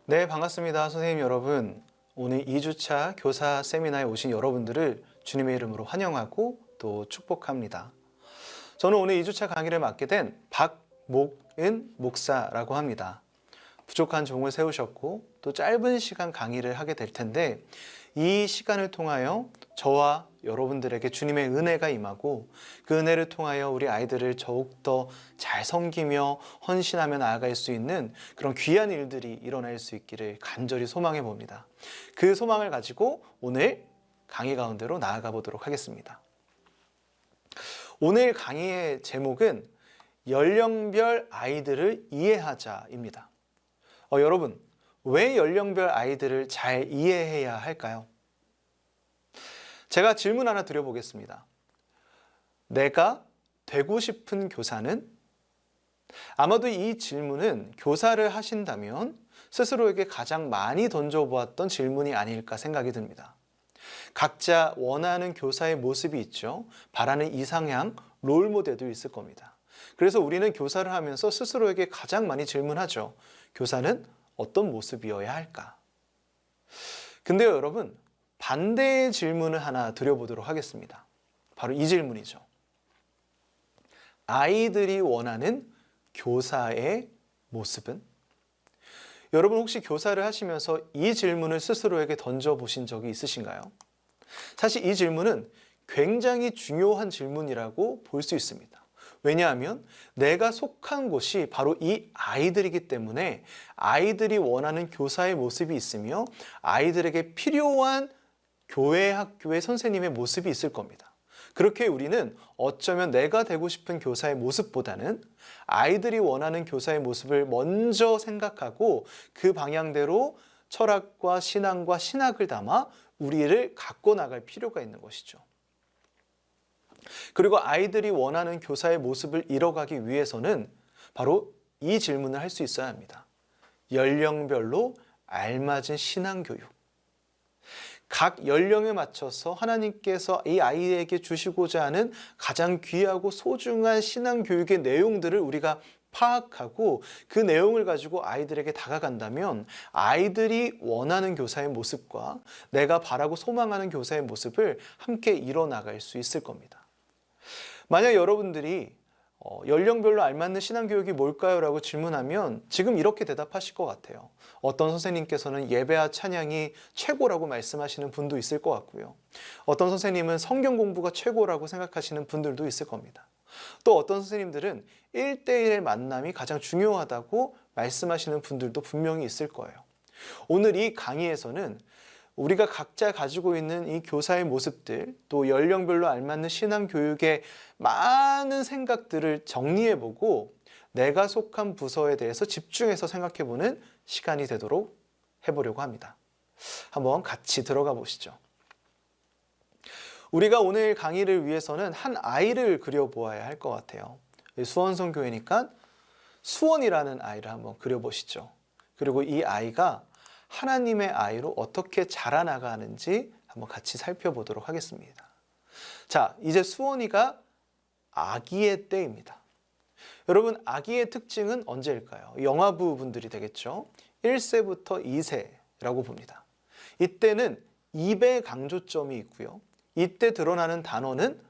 네, 반갑습니다. 선생님 여러분. 오늘 2주차 교사 세미나에 오신 여러분들을 주님의 이름으로 환영하고 또 축복합니다. 저는 오늘 2주차 강의를 맡게 된 박목은 목사라고 합니다. 부족한 종을 세우셨고 또 짧은 시간 강의를 하게 될 텐데 이 시간을 통하여 저와 여러분들에게 주님의 은혜가 임하고 그 은혜를 통하여 우리 아이들을 더욱더 잘 섬기며 헌신하며 나아갈 수 있는 그런 귀한 일들이 일어날 수 있기를 간절히 소망해 봅니다. 그 소망을 가지고 오늘 강의 가운데로 나아가 보도록 하겠습니다. 오늘 강의의 제목은 연령별 아이들을 이해하자입니다. 여러분, 왜 연령별 아이들을 잘 이해해야 할까요? 제가 질문 하나 드려보겠습니다. 내가 되고 싶은 교사는? 아마도 이 질문은 교사를 하신다면 스스로에게 가장 많이 던져보았던 질문이 아닐까 생각이 듭니다. 각자 원하는 교사의 모습이 있죠. 바라는 이상향, 롤모델도 있을 겁니다. 그래서 우리는 교사를 하면서 스스로에게 가장 많이 질문하죠. 교사는 어떤 모습이어야 할까? 근데요, 여러분, 반대의 질문을 하나 드려보도록 하겠습니다. 바로 이 질문이죠. 아이들이 원하는 교사의 모습은? 여러분 혹시 교사를 하시면서 이 질문을 스스로에게 던져보신 적이 있으신가요? 사실 이 질문은 굉장히 중요한 질문이라고 볼 수 있습니다. 왜냐하면 내가 속한 곳이 바로 이 아이들이기 때문에 아이들이 원하는 교사의 모습이 있으며 아이들에게 필요한 교회, 학교의 선생님의 모습이 있을 겁니다. 그렇게 우리는 어쩌면 내가 되고 싶은 교사의 모습보다는 아이들이 원하는 교사의 모습을 먼저 생각하고 그 방향대로 철학과 신앙과 신학을 담아 우리를 갖고 나갈 필요가 있는 것이죠. 그리고 아이들이 원하는 교사의 모습을 이뤄가기 위해서는 바로 이 질문을 할 수 있어야 합니다. 연령별로 알맞은 신앙교육. 각 연령에 맞춰서 하나님께서 이 아이에게 주시고자 하는 가장 귀하고 소중한 신앙교육의 내용들을 우리가 파악하고 그 내용을 가지고 아이들에게 다가간다면 아이들이 원하는 교사의 모습과 내가 바라고 소망하는 교사의 모습을 함께 이뤄나갈 수 있을 겁니다. 만약 여러분들이 연령별로 알맞는 신앙교육이 뭘까요? 라고 질문하면 지금 이렇게 대답하실 것 같아요. 어떤 선생님께서는 예배와 찬양이 최고라고 말씀하시는 분도 있을 것 같고요. 어떤 선생님은 성경 공부가 최고라고 생각하시는 분들도 있을 겁니다. 또 어떤 선생님들은 1대1의 만남이 가장 중요하다고 말씀하시는 분들도 분명히 있을 거예요. 오늘 이 강의에서는 우리가 각자 가지고 있는 이 교사의 모습들, 또 연령별로 알맞는 신앙교육의 많은 생각들을 정리해보고 내가 속한 부서에 대해서 집중해서 생각해보는 시간이 되도록 해보려고 합니다. 한번 같이 들어가 보시죠. 우리가 오늘 강의를 위해서는 한 아이를 그려보아야 할 것 같아요. 수원성교회니까 수원이라는 아이를 한번 그려보시죠. 그리고 이 아이가 하나님의 아이로 어떻게 자라나가는지 한번 같이 살펴보도록 하겠습니다. 자, 이제 수원이가 아기의 때입니다. 여러분, 아기의 특징은 언제일까요? 영아부 분들이 되겠죠. 1세부터 2세라고 봅니다. 이때는 입에 강조점이 있고요. 이때 드러나는 단어는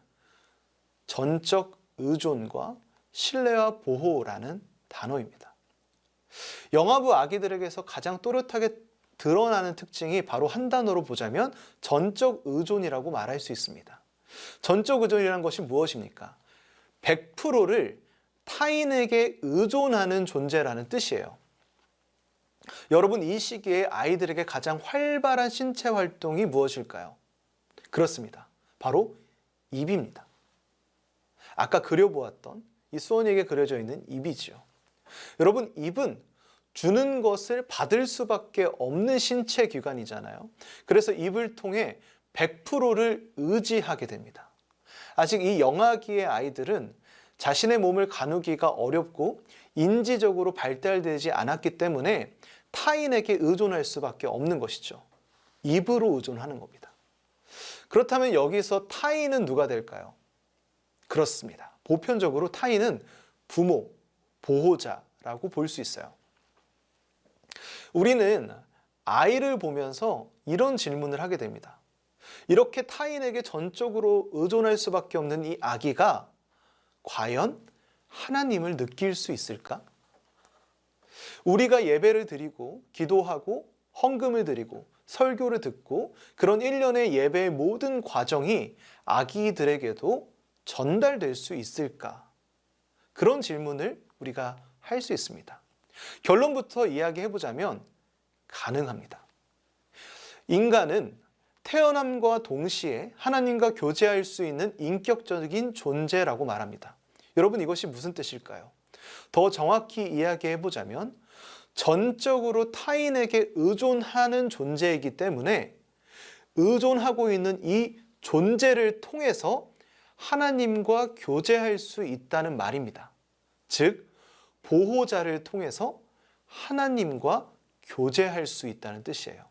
전적 의존과 신뢰와 보호라는 단어입니다. 영아부 아기들에게서 가장 또렷하게 드러나는 특징이 바로 한 단어로 보자면 전적 의존이라고 말할 수 있습니다. 전적 의존이라는 것이 무엇입니까? 100%를 타인에게 의존하는 존재라는 뜻이에요. 여러분, 이 시기에 아이들에게 가장 활발한 신체 활동이 무엇일까요? 그렇습니다. 바로 입입니다. 아까 그려보았던 이 수원이에게 그려져 있는 입이지요. 여러분, 입은 주는 것을 받을 수밖에 없는 신체 기관이잖아요. 그래서 입을 통해 100%를 의지하게 됩니다. 아직 이 영아기의 아이들은 자신의 몸을 가누기가 어렵고 인지적으로 발달되지 않았기 때문에 타인에게 의존할 수밖에 없는 것이죠. 입으로 의존하는 겁니다. 그렇다면 여기서 타인은 누가 될까요? 그렇습니다. 보편적으로 타인은 부모, 보호자라고 볼 수 있어요. 우리는 아이를 보면서 이런 질문을 하게 됩니다. 이렇게 타인에게 전적으로 의존할 수밖에 없는 이 아기가 과연 하나님을 느낄 수 있을까? 우리가 예배를 드리고 기도하고 헌금을 드리고 설교를 듣고 그런 일련의 예배의 모든 과정이 아기들에게도 전달될 수 있을까? 그런 질문을 우리가 할 수 있습니다. 결론부터 이야기해보자면 가능합니다. 인간은 태어남과 동시에 하나님과 교제할 수 있는 인격적인 존재라고 말합니다. 여러분, 이것이 무슨 뜻일까요? 더 정확히 이야기해보자면 전적으로 타인에게 의존하는 존재이기 때문에 의존하고 있는 이 존재를 통해서 하나님과 교제할 수 있다는 말입니다. 즉, 보호자를 통해서 하나님과 교제할 수 있다는 뜻이에요.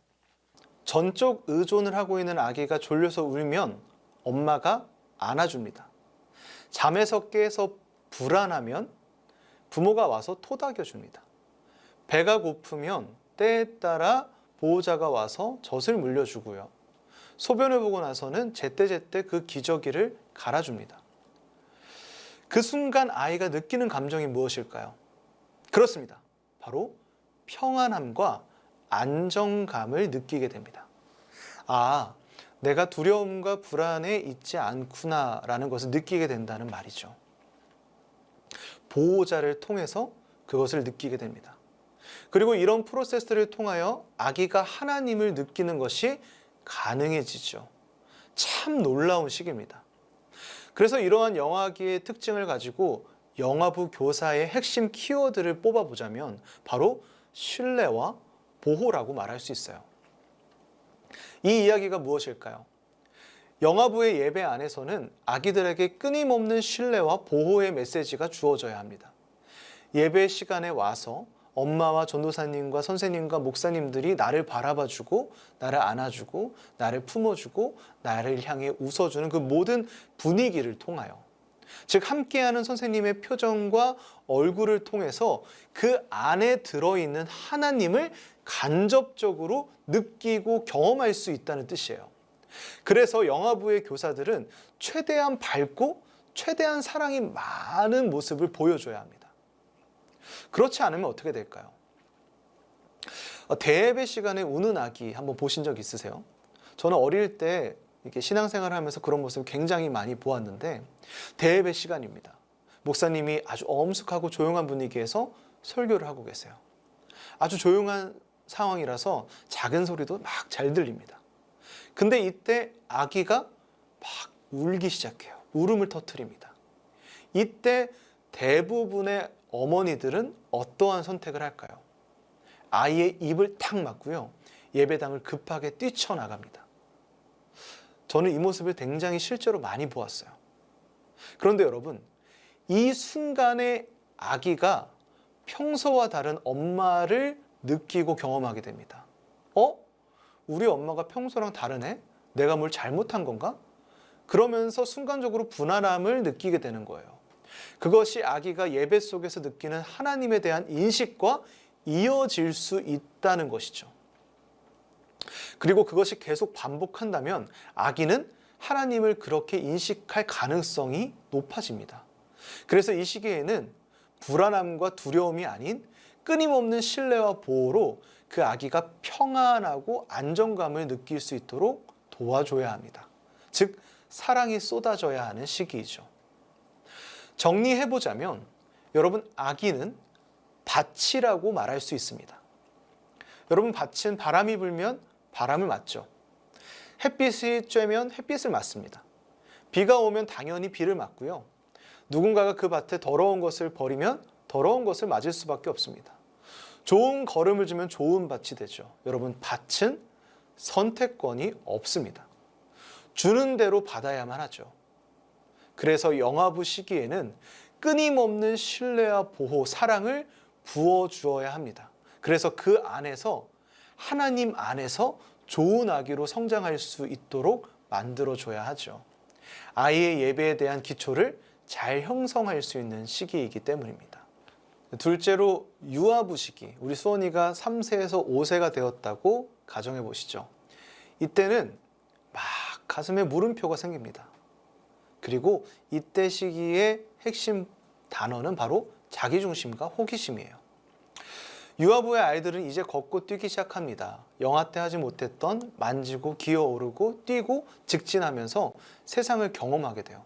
전적 의존을 하고 있는 아기가 졸려서 울면 엄마가 안아줍니다. 잠에서 깨서 불안하면 부모가 와서 토닥여줍니다. 배가 고프면 때에 따라 보호자가 와서 젖을 물려주고요. 소변을 보고 나서는 제때제때 그 기저귀를 갈아줍니다. 그 순간 아이가 느끼는 감정이 무엇일까요? 그렇습니다. 바로 평안함과 안정감을 느끼게 됩니다. 아, 내가 두려움과 불안에 있지 않구나라는 것을 느끼게 된다는 말이죠. 보호자를 통해서 그것을 느끼게 됩니다. 그리고 이런 프로세스를 통하여 아기가 하나님을 느끼는 것이 가능해지죠. 참 놀라운 시기입니다. 그래서 이러한 영아기의 특징을 가지고 영아부 교사의 핵심 키워드를 뽑아보자면 바로 신뢰와 보호라고 말할 수 있어요. 이 이야기가 무엇일까요? 영아부의 예배 안에서는 아기들에게 끊임없는 신뢰와 보호의 메시지가 주어져야 합니다. 예배 시간에 와서 엄마와 전도사님과 선생님과 목사님들이 나를 바라봐주고 나를 안아주고 나를 품어주고 나를 향해 웃어주는 그 모든 분위기를 통하여, 즉 함께하는 선생님의 표정과 얼굴을 통해서 그 안에 들어있는 하나님을 간접적으로 느끼고 경험할 수 있다는 뜻이에요. 그래서 영아부의 교사들은 최대한 밝고 최대한 사랑이 많은 모습을 보여줘야 합니다. 그렇지 않으면 어떻게 될까요? 대예배 시간에 우는 아기 한번 보신 적 있으세요? 저는 어릴 때 이렇게 신앙생활을 하면서 그런 모습을 굉장히 많이 보았는데, 대예배 시간입니다. 목사님이 아주 엄숙하고 조용한 분위기에서 설교를 하고 계세요. 아주 조용한 상황이라서 작은 소리도 막 잘 들립니다. 근데 이때 아기가 막 울기 시작해요. 울음을 터뜨립니다. 이때 대부분의 어머니들은 어떠한 선택을 할까요? 아이의 입을 탁 막고요. 예배당을 급하게 뛰쳐나갑니다. 저는 이 모습을 굉장히 실제로 많이 보았어요. 그런데 여러분, 이 순간에 아기가 평소와 다른 엄마를 느끼고 경험하게 됩니다. 우리 엄마가 평소랑 다르네? 내가 뭘 잘못한 건가? 그러면서 순간적으로 불안함을 느끼게 되는 거예요. 그것이 아기가 예배 속에서 느끼는 하나님에 대한 인식과 이어질 수 있다는 것이죠. 그리고 그것이 계속 반복한다면 아기는 하나님을 그렇게 인식할 가능성이 높아집니다. 그래서 이 시기에는 불안함과 두려움이 아닌 끊임없는 신뢰와 보호로 그 아기가 평안하고 안정감을 느낄 수 있도록 도와줘야 합니다. 즉, 사랑이 쏟아져야 하는 시기이죠. 정리해보자면 여러분, 아기는 밭이라고 말할 수 있습니다. 여러분, 밭은 바람이 불면 바람을 맞죠. 햇빛이 쬐면 햇빛을 맞습니다. 비가 오면 당연히 비를 맞고요. 누군가가 그 밭에 더러운 것을 버리면 더러운 것을 맞을 수밖에 없습니다. 좋은 거름을 주면 좋은 밭이 되죠. 여러분, 밭은 선택권이 없습니다. 주는 대로 받아야만 하죠. 그래서 영아부 시기에는 끊임없는 신뢰와 보호, 사랑을 부어주어야 합니다. 그래서 그 안에서, 하나님 안에서 좋은 아기로 성장할 수 있도록 만들어줘야 하죠. 아이의 예배에 대한 기초를 잘 형성할 수 있는 시기이기 때문입니다. 둘째로 유아부 시기, 우리 수원이가 3세에서 5세가 되었다고 가정해 보시죠. 이때는 막 가슴에 물음표가 생깁니다. 그리고 이때 시기의 핵심 단어는 바로 자기중심과 호기심이에요. 유아부의 아이들은 이제 걷고 뛰기 시작합니다. 영아 때 하지 못했던 만지고 기어오르고 뛰고 직진하면서 세상을 경험하게 돼요.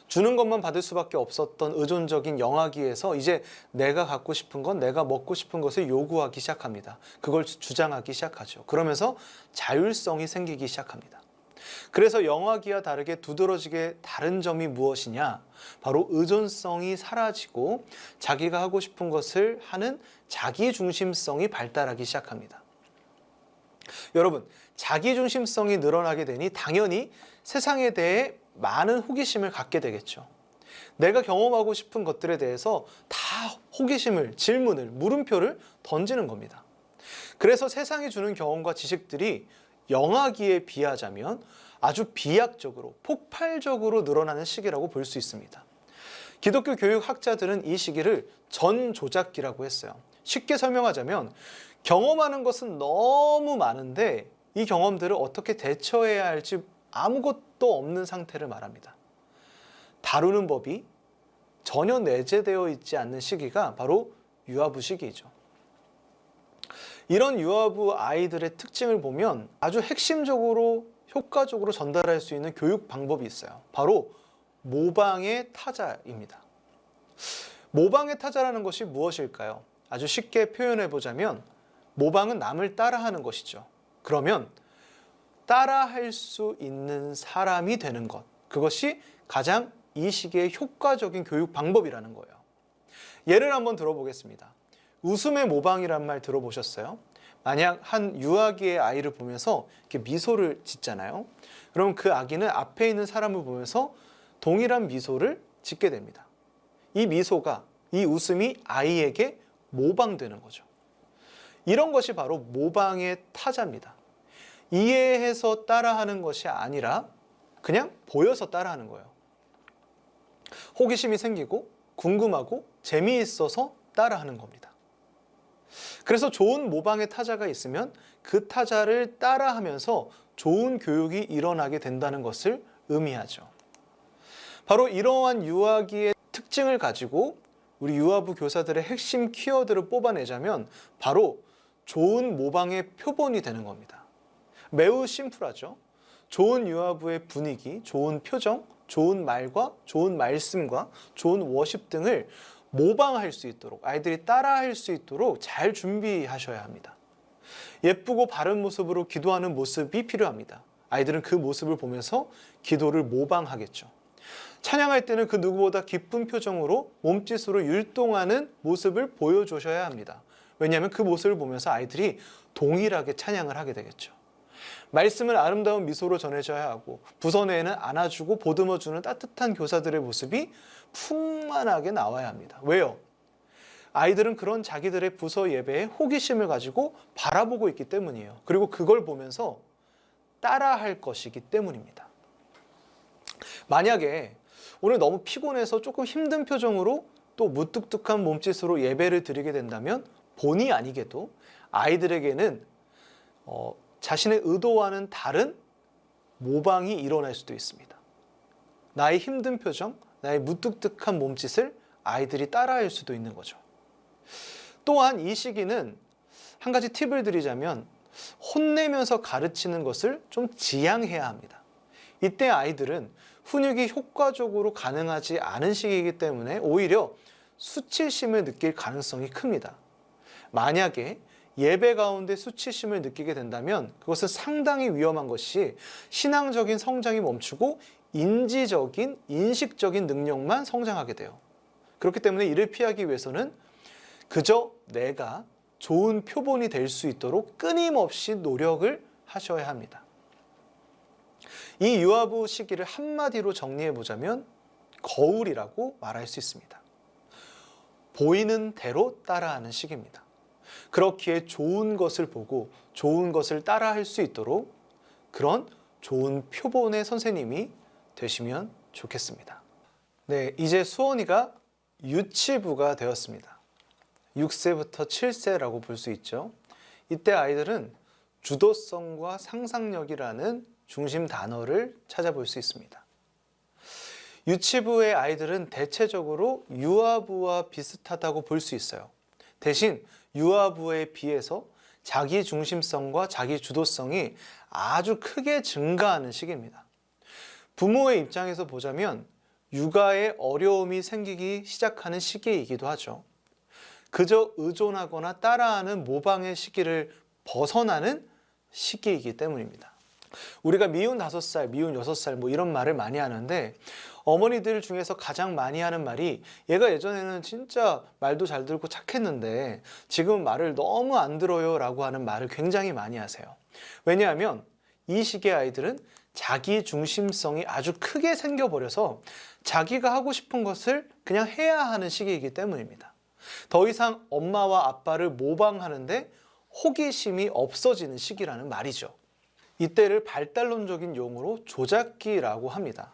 주는 것만 받을 수밖에 없었던 의존적인 영아기에서 이제 내가 갖고 싶은 건, 내가 먹고 싶은 것을 요구하기 시작합니다. 그걸 주장하기 시작하죠. 그러면서 자율성이 생기기 시작합니다. 그래서 영아기와 다르게 두드러지게 다른 점이 무엇이냐? 바로 의존성이 사라지고 자기가 하고 싶은 것을 하는 자기중심성이 발달하기 시작합니다. 여러분, 자기중심성이 늘어나게 되니 당연히 세상에 대해 많은 호기심을 갖게 되겠죠. 내가 경험하고 싶은 것들에 대해서 다 호기심을, 질문을, 물음표를 던지는 겁니다. 그래서 세상이 주는 경험과 지식들이 영아기에 비하자면 아주 비약적으로, 폭발적으로 늘어나는 시기라고 볼 수 있습니다. 기독교 교육학자들은 이 시기를 전조작기라고 했어요. 쉽게 설명하자면 경험하는 것은 너무 많은데 이 경험들을 어떻게 대처해야 할지 아무것도 없는 상태를 말합니다. 다루는 법이 전혀 내재되어 있지 않는 시기가 바로 유아부 시기이죠. 이런 유아부 아이들의 특징을 보면 아주 핵심적으로 효과적으로 전달할 수 있는 교육 방법이 있어요. 바로 모방의 타자입니다. 모방의 타자라는 것이 무엇일까요? 아주 쉽게 표현해 보자면 모방은 남을 따라하는 것이죠. 그러면 따라할 수 있는 사람이 되는 것, 그것이 가장 이 시기의 효과적인 교육 방법이라는 거예요. 예를 한번 들어보겠습니다. 웃음의 모방이란 말 들어보셨어요? 만약 한 유아기의 아이를 보면서 이렇게 미소를 짓잖아요. 그럼 그 아기는 앞에 있는 사람을 보면서 동일한 미소를 짓게 됩니다. 이 미소가, 이 웃음이 아이에게 모방되는 거죠. 이런 것이 바로 모방의 타자입니다. 이해해서 따라하는 것이 아니라 그냥 보여서 따라하는 거예요. 호기심이 생기고 궁금하고 재미있어서 따라하는 겁니다. 그래서 좋은 모방의 타자가 있으면 그 타자를 따라하면서 좋은 교육이 일어나게 된다는 것을 의미하죠. 바로 이러한 유아기의 특징을 가지고 우리 유아부 교사들의 핵심 키워드를 뽑아내자면 바로 좋은 모방의 표본이 되는 겁니다. 매우 심플하죠. 좋은 유아부의 분위기, 좋은 표정, 좋은 말과 좋은 말씀과 좋은 워십 등을 모방할 수 있도록, 아이들이 따라할 수 있도록 잘 준비하셔야 합니다. 예쁘고 바른 모습으로 기도하는 모습이 필요합니다. 아이들은 그 모습을 보면서 기도를 모방하겠죠. 찬양할 때는 그 누구보다 기쁜 표정으로 몸짓으로 율동하는 모습을 보여주셔야 합니다. 왜냐하면 그 모습을 보면서 아이들이 동일하게 찬양을 하게 되겠죠. 말씀을 아름다운 미소로 전해줘야 하고 부서 내에는 안아주고 보듬어주는 따뜻한 교사들의 모습이 풍만하게 나와야 합니다. 왜요? 아이들은 그런 자기들의 부서 예배에 호기심을 가지고 바라보고 있기 때문이에요. 그리고 그걸 보면서 따라할 것이기 때문입니다. 만약에 오늘 너무 피곤해서 조금 힘든 표정으로 또 무뚝뚝한 몸짓으로 예배를 드리게 된다면 본의 아니게도 아이들에게는 자신의 의도와는 다른 모방이 일어날 수도 있습니다. 나의 힘든 표정, 나의 무뚝뚝한 몸짓을 아이들이 따라할 수도 있는 거죠. 또한 이 시기는 한 가지 팁을 드리자면 혼내면서 가르치는 것을 좀 지양해야 합니다. 이때 아이들은 훈육이 효과적으로 가능하지 않은 시기이기 때문에 오히려 수치심을 느낄 가능성이 큽니다. 만약에 예배 가운데 수치심을 느끼게 된다면 그것은 상당히 위험한 것이 신앙적인 성장이 멈추고 인지적인, 인식적인 능력만 성장하게 돼요. 그렇기 때문에 이를 피하기 위해서는 그저 내가 좋은 표본이 될 수 있도록 끊임없이 노력을 하셔야 합니다. 이 유아부 시기를 한마디로 정리해 보자면 거울이라고 말할 수 있습니다. 보이는 대로 따라하는 시기입니다. 그렇기에 좋은 것을 보고 좋은 것을 따라할 수 있도록 그런 좋은 표본의 선생님이 되시면 좋겠습니다. 네, 이제 수원이가 유치부가 되었습니다. 6세부터 7세라고 볼 수 있죠. 이때 아이들은 주도성과 상상력이라는 중심 단어를 찾아볼 수 있습니다. 유치부의 아이들은 대체적으로 유아부와 비슷하다고 볼 수 있어요. 대신 유아부에 비해서 자기 중심성과 자기 주도성이 아주 크게 증가하는 시기입니다. 부모의 입장에서 보자면 육아에 어려움이 생기기 시작하는 시기이기도 하죠. 그저 의존하거나 따라하는 모방의 시기를 벗어나는 시기이기 때문입니다. 우리가 미운 5살, 미운 6살 뭐 이런 말을 많이 하는데 어머니들 중에서 가장 많이 하는 말이 얘가 예전에는 진짜 말도 잘 듣고 착했는데 지금 말을 너무 안 들어요 라고 하는 말을 굉장히 많이 하세요. 왜냐하면 이 시기의 아이들은 자기 중심성이 아주 크게 생겨버려서 자기가 하고 싶은 것을 그냥 해야 하는 시기이기 때문입니다. 더 이상 엄마와 아빠를 모방하는데 호기심이 없어지는 시기라는 말이죠. 이때를 발달론적인 용어로 조작기라고 합니다.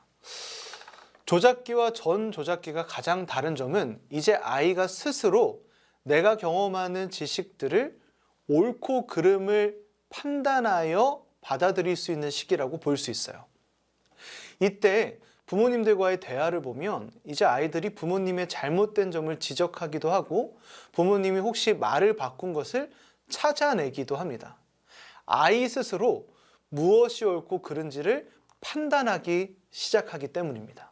조작기와 전 조작기가 가장 다른 점은 이제 아이가 스스로 내가 경험하는 지식들을 옳고 그름을 판단하여 받아들일 수 있는 시기라고 볼 수 있어요. 이때 부모님들과의 대화를 보면 이제 아이들이 부모님의 잘못된 점을 지적하기도 하고 부모님이 혹시 말을 바꾼 것을 찾아내기도 합니다. 아이 스스로 무엇이 옳고 그른지를 판단하기 시작하기 때문입니다.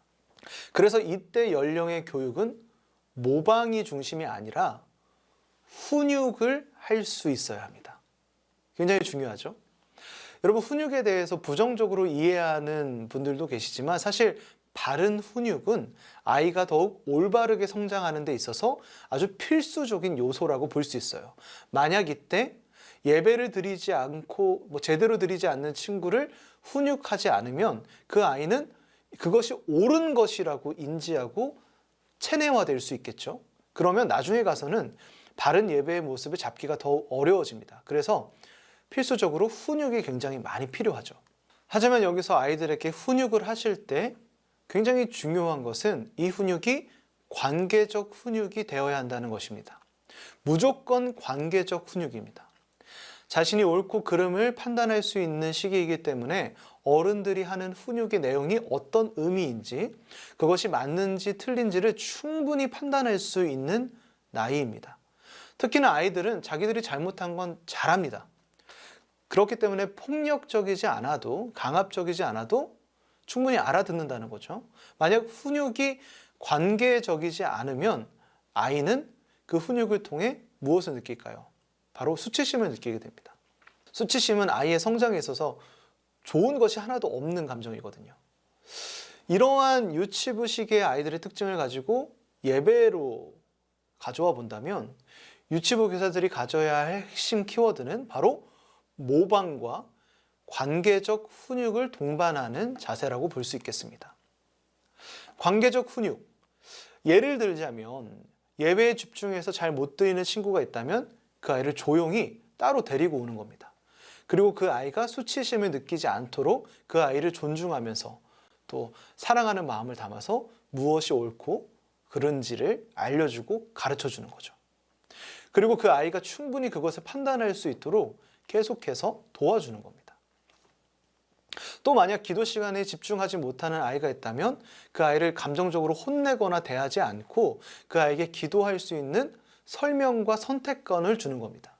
그래서 이때 연령의 교육은 모방이 중심이 아니라 훈육을 할 수 있어야 합니다. 굉장히 중요하죠? 여러분, 훈육에 대해서 부정적으로 이해하는 분들도 계시지만 사실 바른 훈육은 아이가 더욱 올바르게 성장하는 데 있어서 아주 필수적인 요소라고 볼 수 있어요. 만약 이때 예배를 드리지 않고 제대로 드리지 않는 친구를 훈육하지 않으면 그 아이는 그것이 옳은 것이라고 인지하고 체내화될 수 있겠죠. 그러면 나중에 가서는 바른 예배의 모습을 잡기가 더 어려워집니다. 그래서 필수적으로 훈육이 굉장히 많이 필요하죠. 하지만 여기서 아이들에게 훈육을 하실 때 굉장히 중요한 것은 이 훈육이 관계적 훈육이 되어야 한다는 것입니다. 무조건 관계적 훈육입니다. 자신이 옳고 그름을 판단할 수 있는 시기이기 때문에 어른들이 하는 훈육의 내용이 어떤 의미인지, 그것이 맞는지 틀린지를 충분히 판단할 수 있는 나이입니다. 특히나 아이들은 자기들이 잘못한 건 잘합니다. 그렇기 때문에 폭력적이지 않아도, 강압적이지 않아도 충분히 알아듣는다는 거죠. 만약 훈육이 관계적이지 않으면 아이는 그 훈육을 통해 무엇을 느낄까요? 바로 수치심을 느끼게 됩니다. 수치심은 아이의 성장에 있어서 좋은 것이 하나도 없는 감정이거든요. 이러한 유치부 시기의 아이들의 특징을 가지고 예배로 가져와 본다면 유치부 교사들이 가져야 할 핵심 키워드는 바로 모방과 관계적 훈육을 동반하는 자세라고 볼 수 있겠습니다. 관계적 훈육. 예를 들자면 예배에 집중해서 잘 못 드리는 친구가 있다면 그 아이를 조용히 따로 데리고 오는 겁니다. 그리고 그 아이가 수치심을 느끼지 않도록 그 아이를 존중하면서 또 사랑하는 마음을 담아서 무엇이 옳고 그른지를 알려주고 가르쳐주는 거죠. 그리고 그 아이가 충분히 그것을 판단할 수 있도록 계속해서 도와주는 겁니다. 또 만약 기도 시간에 집중하지 못하는 아이가 있다면 그 아이를 감정적으로 혼내거나 대하지 않고 그 아이에게 기도할 수 있는 설명과 선택권을 주는 겁니다.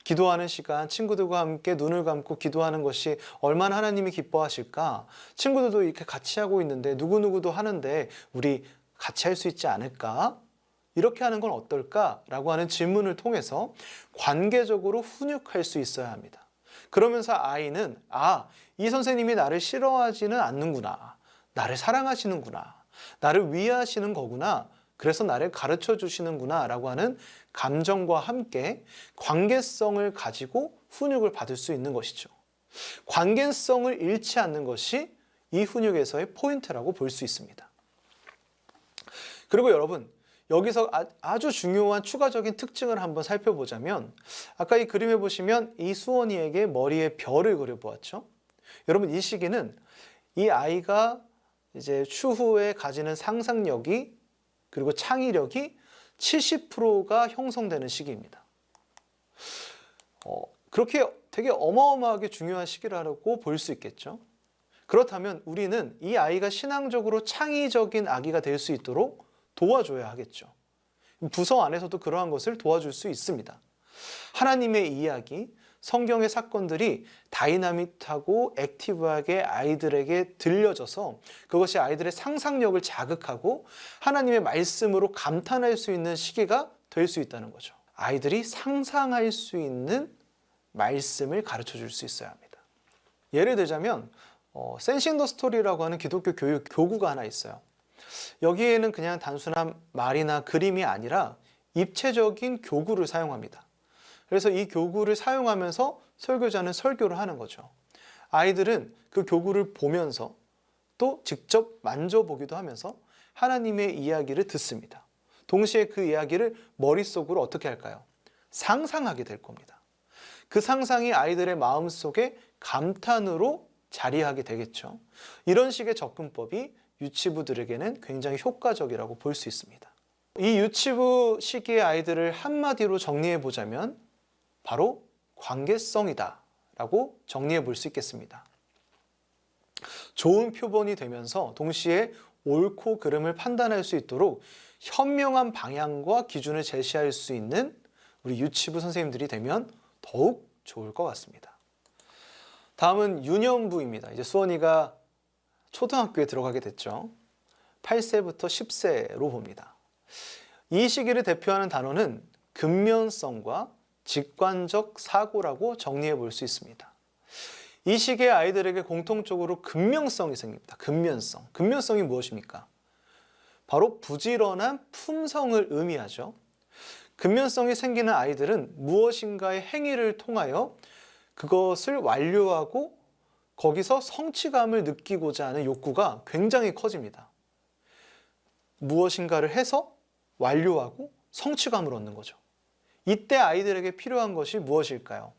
기도하는 시간, 친구들과 함께 눈을 감고 기도하는 것이 얼마나 하나님이 기뻐하실까? 친구들도 이렇게 같이 하고 있는데 누구누구도 하는데 우리 같이 할 수 있지 않을까? 이렇게 하는 건 어떨까? 라고 하는 질문을 통해서 관계적으로 훈육할 수 있어야 합니다. 그러면서 아이는 이 선생님이 나를 싫어하지는 않는구나. 나를 사랑하시는구나. 나를 위하시는 거구나. 그래서 나를 가르쳐 주시는구나 라고 하는 감정과 함께 관계성을 가지고 훈육을 받을 수 있는 것이죠. 관계성을 잃지 않는 것이 이 훈육에서의 포인트라고 볼 수 있습니다. 그리고 여러분, 여기서 아주 중요한 추가적인 특징을 한번 살펴보자면 아까 이 그림에 보시면 이수원이에게 머리에 별을 그려보았죠. 여러분, 이 시기는 이 아이가 이제 추후에 가지는 상상력이 그리고 창의력이 70%가 형성되는 시기입니다. 그렇게 되게 어마어마하게 중요한 시기라고 볼 수 있겠죠. 그렇다면 우리는 이 아이가 신앙적으로 창의적인 아기가 될 수 있도록 도와줘야 하겠죠. 부서 안에서도 그러한 것을 도와줄 수 있습니다. 하나님의 이야기, 성경의 사건들이 다이나믹하고 액티브하게 아이들에게 들려져서 그것이 아이들의 상상력을 자극하고 하나님의 말씀으로 감탄할 수 있는 시기가 될 수 있다는 거죠. 아이들이 상상할 수 있는 말씀을 가르쳐 줄 수 있어야 합니다. 예를 들자면 센싱 더 스토리라고 하는 기독교 교육 교구가 하나 있어요. 여기에는 그냥 단순한 말이나 그림이 아니라 입체적인 교구를 사용합니다. 그래서 이 교구를 사용하면서 설교자는 설교를 하는 거죠. 아이들은 그 교구를 보면서 또 직접 만져보기도 하면서 하나님의 이야기를 듣습니다. 동시에 그 이야기를 머릿속으로 어떻게 할까요? 상상하게 될 겁니다. 그 상상이 아이들의 마음속에 감탄으로 자리하게 되겠죠. 이런 식의 접근법이 유치부들에게는 굉장히 효과적이라고 볼 수 있습니다. 이 유치부 시기의 아이들을 한마디로 정리해 보자면 바로 관계성이다 라고 정리해 볼 수 있겠습니다. 좋은 표본이 되면서 동시에 옳고 그름을 판단할 수 있도록 현명한 방향과 기준을 제시할 수 있는 우리 유치부 선생님들이 되면 더욱 좋을 것 같습니다. 다음은 유년부입니다. 이제 수원이가 초등학교에 들어가게 됐죠. 8세부터 10세로 봅니다. 이 시기를 대표하는 단어는 근면성과 직관적 사고라고 정리해 볼 수 있습니다. 이 시기의 아이들에게 공통적으로 근면성이 생깁니다. 근면성. 근면성이 무엇입니까? 바로 부지런한 품성을 의미하죠. 근면성이 생기는 아이들은 무엇인가의 행위를 통하여 그것을 완료하고 거기서 성취감을 느끼고자 하는 욕구가 굉장히 커집니다. 무엇인가를 해서 완료하고 성취감을 얻는 거죠. 이때 아이들에게 필요한 것이 무엇일까요?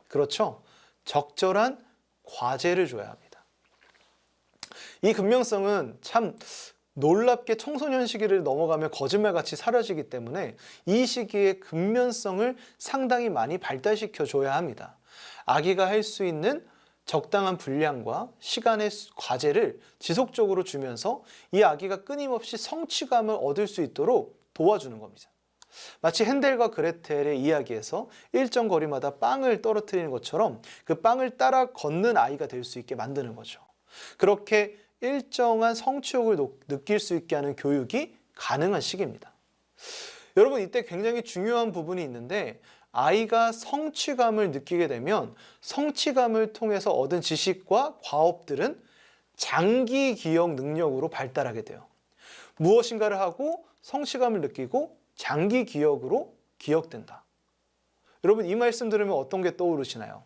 그렇죠. 적절한 과제를 줘야 합니다. 이 근면성은 참 놀랍게 청소년 시기를 넘어가면 거짓말같이 사라지기 때문에 이 시기에 근면성을 상당히 많이 발달시켜 줘야 합니다. 아기가 할 수 있는 적당한 분량과 시간의 과제를 지속적으로 주면서 이 아기가 끊임없이 성취감을 얻을 수 있도록 도와주는 겁니다. 마치 헨델과 그레텔의 이야기에서 일정 거리마다 빵을 떨어뜨리는 것처럼 그 빵을 따라 걷는 아이가 될 수 있게 만드는 거죠. 그렇게 일정한 성취욕을 느낄 수 있게 하는 교육이 가능한 시기입니다. 여러분, 이때 굉장히 중요한 부분이 있는데 아이가 성취감을 느끼게 되면 성취감을 통해서 얻은 지식과 과업들은 장기 기억 능력으로 발달하게 돼요. 무엇인가를 하고 성취감을 느끼고 장기 기억으로 기억된다. 여러분, 이 말씀 들으면 어떤 게 떠오르시나요?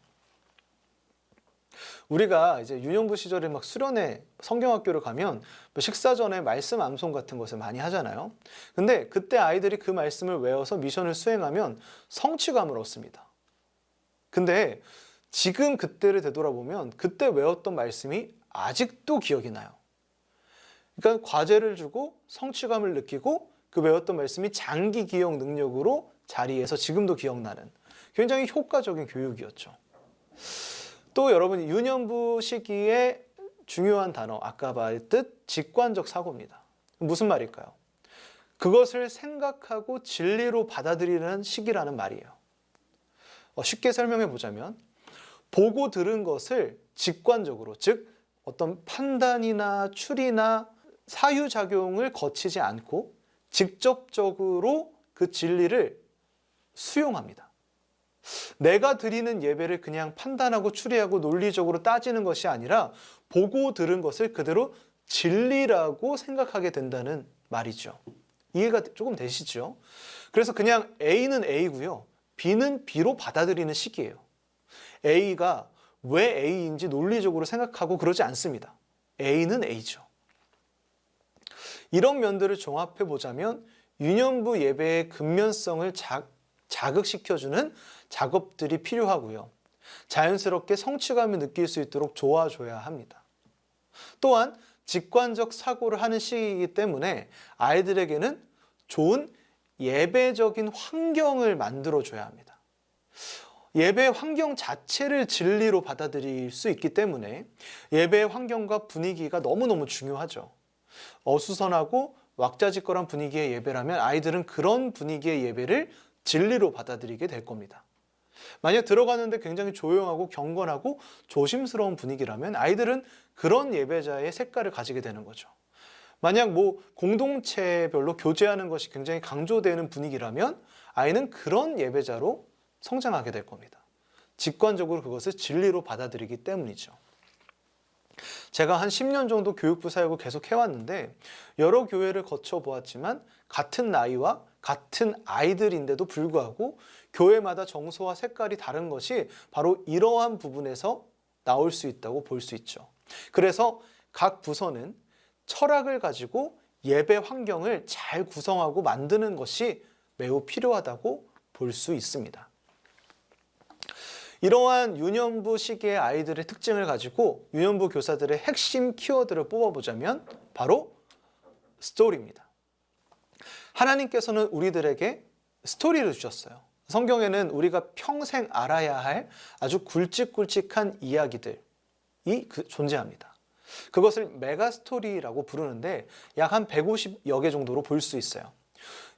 우리가 이제 유년부 시절에 막 수련회 성경학교를 가면 식사 전에 말씀 암송 같은 것을 많이 하잖아요. 근데 그때 아이들이 그 말씀을 외워서 미션을 수행하면 성취감을 얻습니다. 근데 지금 그때를 되돌아보면 그때 외웠던 말씀이 아직도 기억이 나요. 그러니까 과제를 주고 성취감을 느끼고 그 외웠던 말씀이 장기 기억 능력으로 자리해서 지금도 기억나는 굉장히 효과적인 교육이었죠. 또 여러분, 유년부 시기에 중요한 단어, 아까 말했듯 직관적 사고입니다. 무슨 말일까요? 그것을 생각하고 진리로 받아들이는 시기라는 말이에요. 쉽게 설명해 보자면 보고 들은 것을 직관적으로, 즉 어떤 판단이나 추리나 사유작용을 거치지 않고 직접적으로 그 진리를 수용합니다. 내가 드리는 예배를 그냥 판단하고 추리하고 논리적으로 따지는 것이 아니라 보고 들은 것을 그대로 진리라고 생각하게 된다는 말이죠. 이해가 조금 되시죠? 그래서 그냥 A는 A고요. B는 B로 받아들이는 시기예요. A가 왜 A인지 논리적으로 생각하고 그러지 않습니다. A는 A죠. 이런 면들을 종합해 보자면 유년부 예배의 근면성을 자극시켜주는 작업들이 필요하고요. 자연스럽게 성취감을 느낄 수 있도록 도와줘야 합니다. 또한 직관적 사고를 하는 시기이기 때문에 아이들에게는 좋은 예배적인 환경을 만들어줘야 합니다. 예배 환경 자체를 진리로 받아들일 수 있기 때문에 예배의 환경과 분위기가 너무너무 중요하죠. 어수선하고 왁자지껄한 분위기의 예배라면 아이들은 그런 분위기의 예배를 진리로 받아들이게 될 겁니다. 만약 들어가는데 굉장히 조용하고 경건하고 조심스러운 분위기라면 아이들은 그런 예배자의 색깔을 가지게 되는 거죠. 만약 공동체별로 교제하는 것이 굉장히 강조되는 분위기라면 아이는 그런 예배자로 성장하게 될 겁니다. 직관적으로 그것을 진리로 받아들이기 때문이죠. 제가 한 10년 정도 교육부 사역을 계속 해왔는데 여러 교회를 거쳐보았지만 같은 나이와 같은 아이들인데도 불구하고 교회마다 정서와 색깔이 다른 것이 바로 이러한 부분에서 나올 수 있다고 볼 수 있죠. 그래서 각 부서는 철학을 가지고 예배 환경을 잘 구성하고 만드는 것이 매우 필요하다고 볼 수 있습니다. 이러한 유년부 시기의 아이들의 특징을 가지고 유년부 교사들의 핵심 키워드를 뽑아보자면 바로 스토리입니다. 하나님께서는 우리들에게 스토리를 주셨어요. 성경에는 우리가 평생 알아야 할 아주 굵직굵직한 이야기들이 존재합니다. 그것을 메가스토리라고 부르는데 약 한 150여 개 정도로 볼 수 있어요.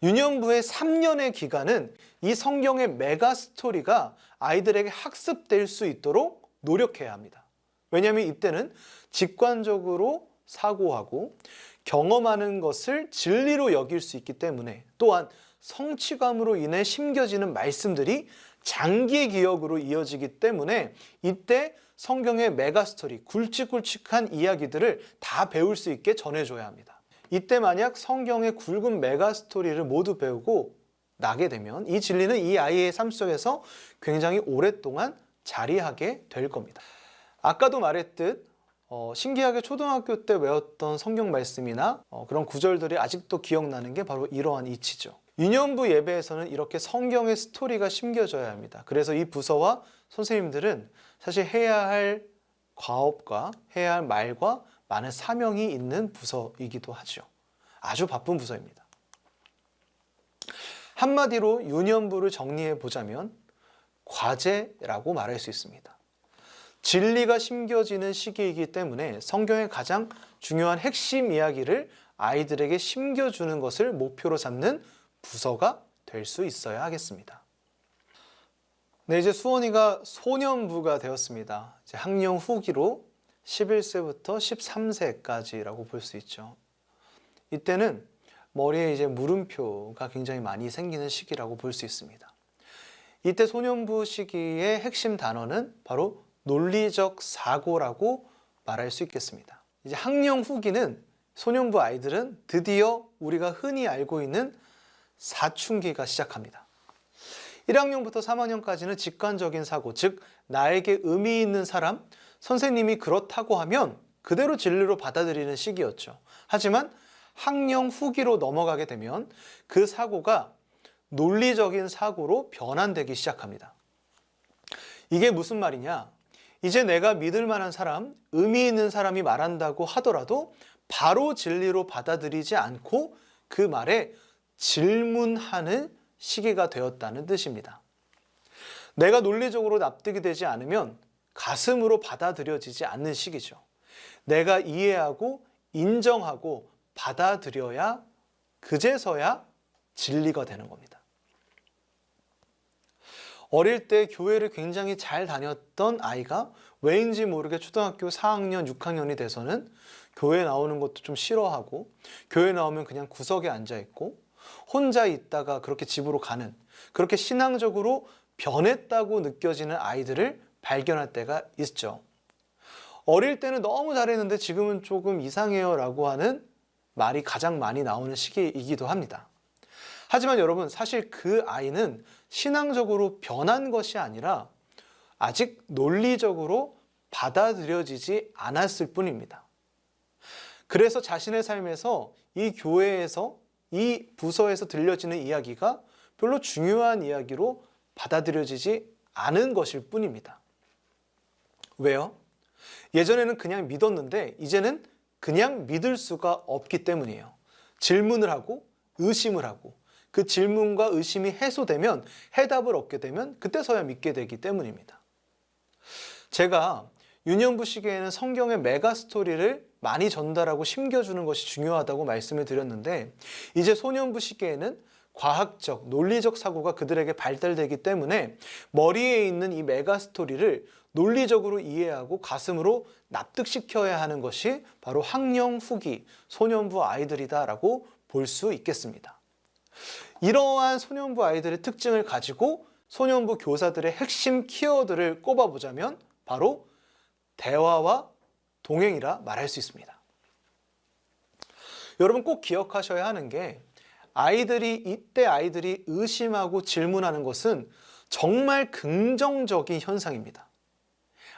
유년부의 3년의 기간은 이 성경의 메가스토리가 아이들에게 학습될 수 있도록 노력해야 합니다. 왜냐하면 이때는 직관적으로 사고하고 경험하는 것을 진리로 여길 수 있기 때문에 또한 성취감으로 인해 심겨지는 말씀들이 장기 기억으로 이어지기 때문에 이때 성경의 메가스토리, 굵직굵직한 이야기들을 다 배울 수 있게 전해줘야 합니다. 이때 만약 성경의 굵은 메가스토리를 모두 배우고 나게 되면 이 진리는 이 아이의 삶 속에서 굉장히 오랫동안 자리하게 될 겁니다. 아까도 말했듯 신기하게 초등학교 때 외웠던 성경 말씀이나 그런 구절들이 아직도 기억나는 게 바로 이러한 이치죠. 유년부 예배에서는 이렇게 성경의 스토리가 심겨져야 합니다. 그래서 이 부서와 선생님들은 사실 해야 할 과업과 해야 할 말과 많은 사명이 있는 부서이기도 하죠. 아주 바쁜 부서입니다. 한마디로 유년부를 정리해 보자면 과제라고 말할 수 있습니다. 진리가 심겨지는 시기이기 때문에 성경의 가장 중요한 핵심 이야기를 아이들에게 심겨주는 것을 목표로 삼는 부서가 될 수 있어야 하겠습니다. 네, 이제 수원이가 소년부가 되었습니다. 이제 학령 후기로 11세부터 13세까지라고 볼 수 있죠. 이때는 머리에 이제 물음표가 굉장히 많이 생기는 시기라고 볼 수 있습니다. 이때 소년부 시기의 핵심 단어는 바로 논리적 사고라고 말할 수 있겠습니다. 이제 학령 후기는 소년부 아이들은 드디어 우리가 흔히 알고 있는 사춘기가 시작합니다. 1학년부터 3학년까지는 직관적인 사고, 즉 나에게 의미 있는 사람, 선생님이 그렇다고 하면 그대로 진리로 받아들이는 시기였죠. 하지만 학령 후기로 넘어가게 되면 그 사고가 논리적인 사고로 변환되기 시작합니다. 이게 무슨 말이냐? 이제 내가 믿을 만한 사람, 의미 있는 사람이 말한다고 하더라도 바로 진리로 받아들이지 않고 그 말에 질문하는 시기가 되었다는 뜻입니다. 내가 논리적으로 납득이 되지 않으면 가슴으로 받아들여지지 않는 시기죠. 내가 이해하고 인정하고 받아들여야 그제서야 진리가 되는 겁니다. 어릴 때 교회를 굉장히 잘 다녔던 아이가 왜인지 모르게 초등학교 4학년, 6학년이 돼서는 교회 나오는 것도 좀 싫어하고 교회 나오면 그냥 구석에 앉아있고 혼자 있다가 그렇게 집으로 가는, 그렇게 신앙적으로 변했다고 느껴지는 아이들을 발견할 때가 있죠. 어릴 때는 너무 잘했는데 지금은 조금 이상해요 라고 하는 말이 가장 많이 나오는 시기이기도 합니다. 하지만 여러분, 사실 그 아이는 신앙적으로 변한 것이 아니라 아직 논리적으로 받아들여지지 않았을 뿐입니다. 그래서 자신의 삶에서 이 교회에서, 이 부서에서 들려지는 이야기가 별로 중요한 이야기로 받아들여지지 않은 것일 뿐입니다. 왜요? 예전에는 그냥 믿었는데 이제는 그냥 믿을 수가 없기 때문이에요. 질문을 하고 의심을 하고 그 질문과 의심이 해소되면 해답을 얻게 되면 그때서야 믿게 되기 때문입니다. 제가 유년부 시기에는 성경의 메가 스토리를 많이 전달하고 심겨주는 것이 중요하다고 말씀을 드렸는데 이제 소년부 시기에는 과학적, 논리적 사고가 그들에게 발달되기 때문에 머리에 있는 이 메가 스토리를 논리적으로 이해하고 가슴으로 납득시켜야 하는 것이 바로 학령 후기, 소년부 아이들이다라고 볼 수 있겠습니다. 이러한 소년부 아이들의 특징을 가지고 소년부 교사들의 핵심 키워드를 꼽아보자면 바로 대화와 동행이라 말할 수 있습니다. 여러분 꼭 기억하셔야 하는 게 이때 아이들이 의심하고 질문하는 것은 정말 긍정적인 현상입니다.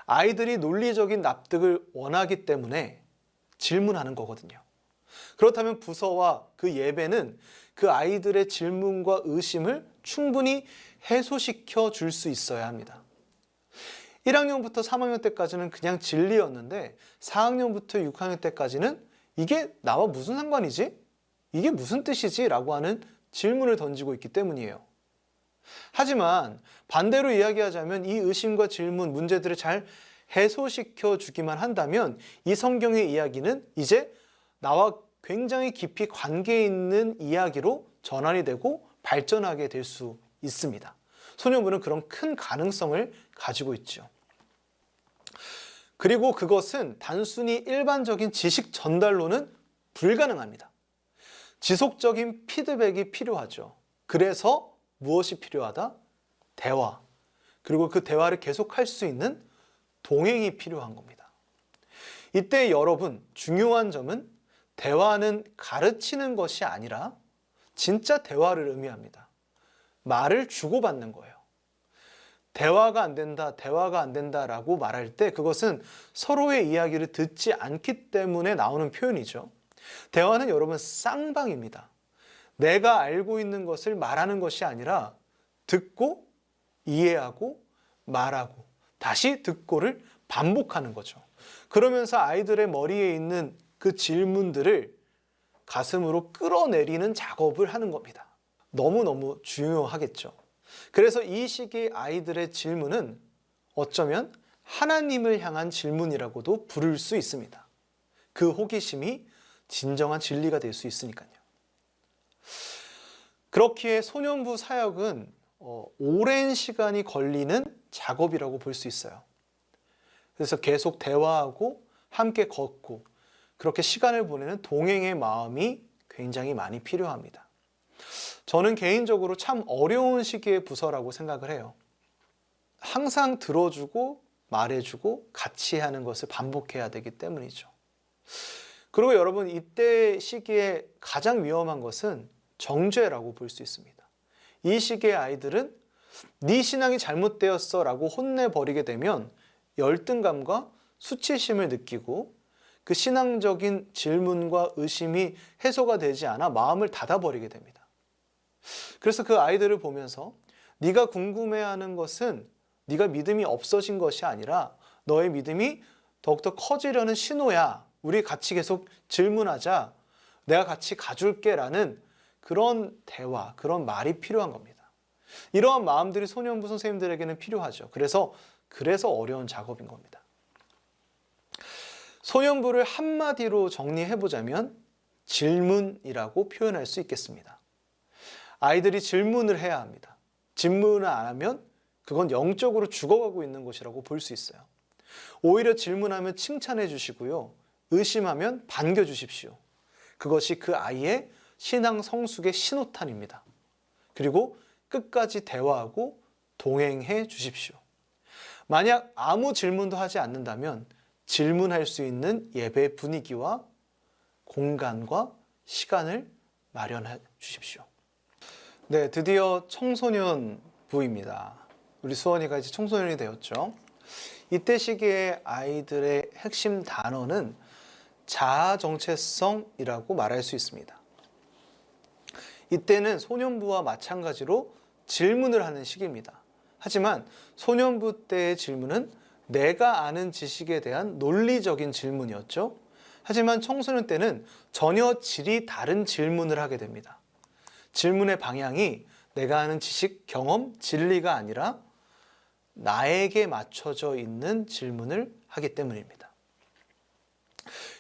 아이들이 논리적인 납득을 원하기 때문에 질문하는 거거든요. 그렇다면 부서와 그 예배는 그 아이들의 질문과 의심을 충분히 해소시켜 줄 수 있어야 합니다. 1학년부터 3학년 때까지는 그냥 진리였는데 4학년부터 6학년 때까지는 이게 나와 무슨 상관이지? 이게 무슨 뜻이지? 라고 하는 질문을 던지고 있기 때문이에요. 하지만 반대로 이야기하자면 이 의심과 질문, 문제들을 잘 해소시켜 주기만 한다면 이 성경의 이야기는 이제 나와 굉장히 깊이 관계 있는 이야기로 전환이 되고 발전하게 될 수 있습니다. 소년부는 그런 큰 가능성을 가지고 있죠. 그리고 그것은 단순히 일반적인 지식 전달로는 불가능합니다. 지속적인 피드백이 필요하죠. 그래서 무엇이 필요하다? 대화. 그리고 그 대화를 계속할 수 있는 동행이 필요한 겁니다. 이때 여러분, 중요한 점은 대화는 가르치는 것이 아니라 진짜 대화를 의미합니다. 말을 주고받는 거예요. 대화가 안 된다라고 말할 때 그것은 서로의 이야기를 듣지 않기 때문에 나오는 표현이죠. 대화는 여러분 쌍방입니다. 내가 알고 있는 것을 말하는 것이 아니라 듣고 이해하고 말하고 다시 듣고를 반복하는 거죠. 그러면서 아이들의 머리에 있는 그 질문들을 가슴으로 끌어내리는 작업을 하는 겁니다. 너무너무 중요하겠죠. 그래서 이 시기 아이들의 질문은 어쩌면 하나님을 향한 질문이라고도 부를 수 있습니다. 그 호기심이 진정한 진리가 될 수 있으니까요. 그렇기에 소년부 사역은 오랜 시간이 걸리는 작업이라고 볼 수 있어요. 그래서 계속 대화하고 함께 걷고 그렇게 시간을 보내는 동행의 마음이 굉장히 많이 필요합니다. 저는 개인적으로 참 어려운 시기의 부서라고 생각을 해요. 항상 들어주고 말해주고 같이 하는 것을 반복해야 되기 때문이죠. 그리고 여러분 이때 시기에 가장 위험한 것은 정죄라고 볼 수 있습니다. 이 시기의 아이들은 네 신앙이 잘못되었어 라고 혼내버리게 되면 열등감과 수치심을 느끼고 그 신앙적인 질문과 의심이 해소가 되지 않아 마음을 닫아버리게 됩니다. 그래서 그 아이들을 보면서 네가 궁금해하는 것은 네가 믿음이 없어진 것이 아니라 너의 믿음이 더욱더 커지려는 신호야. 우리 같이 계속 질문하자. 내가 같이 가줄게 라는 그런 대화, 그런 말이 필요한 겁니다. 이러한 마음들이 소년부 선생님들에게는 필요하죠. 그래서 어려운 작업인 겁니다. 소년부를 한마디로 정리해보자면 질문이라고 표현할 수 있겠습니다. 아이들이 질문을 해야 합니다. 질문을 안 하면 그건 영적으로 죽어가고 있는 것이라고 볼 수 있어요. 오히려 질문하면 칭찬해 주시고요. 의심하면 반겨 주십시오. 그것이 그 아이의 신앙 성숙의 신호탄입니다. 그리고 끝까지 대화하고 동행해 주십시오. 만약 아무 질문도 하지 않는다면 질문할 수 있는 예배 분위기와 공간과 시간을 마련해 주십시오. 네, 드디어 청소년부입니다. 우리 수원이가 이제 청소년이 되었죠. 이때 시기에 아이들의 핵심 단어는 자아 정체성이라고 말할 수 있습니다. 이때는 소년부와 마찬가지로 질문을 하는 시기입니다. 하지만 소년부 때의 질문은 내가 아는 지식에 대한 논리적인 질문이었죠. 하지만 청소년 때는 전혀 질이 다른 질문을 하게 됩니다. 질문의 방향이 내가 아는 지식, 경험, 진리가 아니라 나에게 맞춰져 있는 질문을 하기 때문입니다.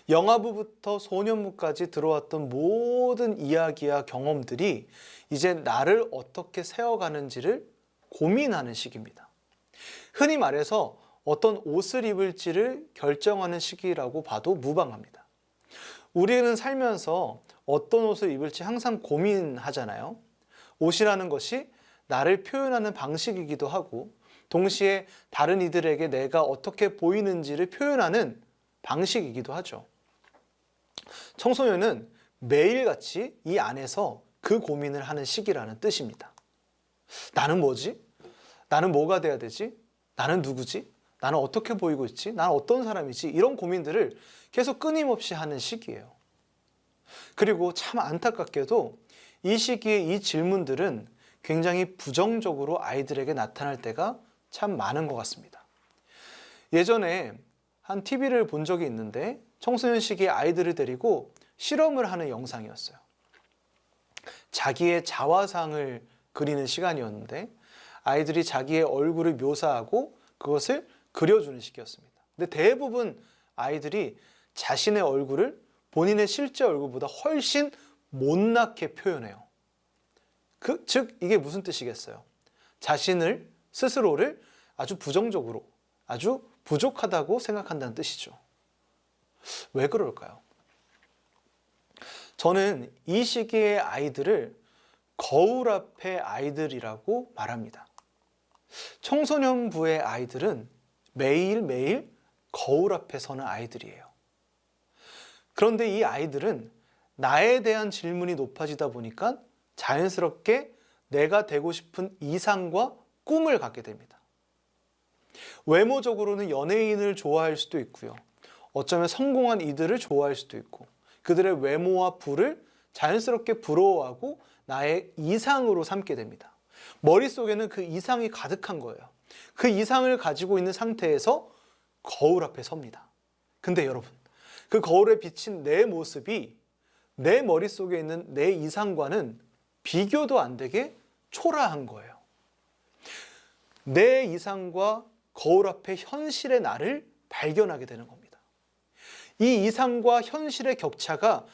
영아부부터 소년부까지 들어왔던 모든 이야기와 경험들이 이제 나를 어떻게 세워가는지를 고민하는 시기입니다. 흔히 말해서 어떤 옷을 입을지를 결정하는 시기라고 봐도 무방합니다. 우리는 살면서 어떤 옷을 입을지 항상 고민하잖아요. 옷이라는 것이 나를 표현하는 방식이기도 하고 동시에 다른 이들에게 내가 어떻게 보이는지를 표현하는 방식이기도 하죠. 청소년은 매일같이 이 안에서 그 고민을 하는 시기라는 뜻입니다. 나는 뭐지? 나는 뭐가 돼야 되지? 나는 누구지? 나는 어떻게 보이고 있지? 나는 어떤 사람이지? 이런 고민들을 계속 끊임없이 하는 시기예요. 그리고 참 안타깝게도 이 시기에 이 질문들은 굉장히 부정적으로 아이들에게 나타날 때가 참 많은 것 같습니다. 예전에 한 TV를 본 적이 있는데 청소년 시기에 아이들을 데리고 실험을 하는 영상이었어요. 자기의 자화상을 그리는 시간이었는데 아이들이 자기의 얼굴을 묘사하고 그것을 그려주는 시기였습니다. 근데 대부분 아이들이 자신의 얼굴을 본인의 실제 얼굴보다 훨씬 못나게 표현해요. 즉 이게 무슨 뜻이겠어요? 스스로를 아주 부정적으로, 아주 부족하다고 생각한다는 뜻이죠. 왜 그럴까요? 저는 이 시기의 아이들을 거울 앞의 아이들이라고 말합니다. 청소년부의 아이들은 매일매일 거울 앞에 서는 아이들이에요. 그런데 이 아이들은 나에 대한 질문이 높아지다 보니까 자연스럽게 내가 되고 싶은 이상과 꿈을 갖게 됩니다. 외모적으로는 연예인을 좋아할 수도 있고요. 어쩌면 성공한 이들을 좋아할 수도 있고 그들의 외모와 부를 자연스럽게 부러워하고 나의 이상으로 삼게 됩니다. 머릿속에는 그 이상이 가득한 거예요. 그 이상을 가지고 있는 상태에서 거울 앞에 섭니다. 근데 여러분, 그 거울에 비친 내 모습이 내 머릿속에 있는 내 이상과는 비교도 안 되게 초라한 거예요. 내 이상과 거울 앞에 현실의 나를 발견하게 되는 겁니다. 이 이상과 현실의 격차가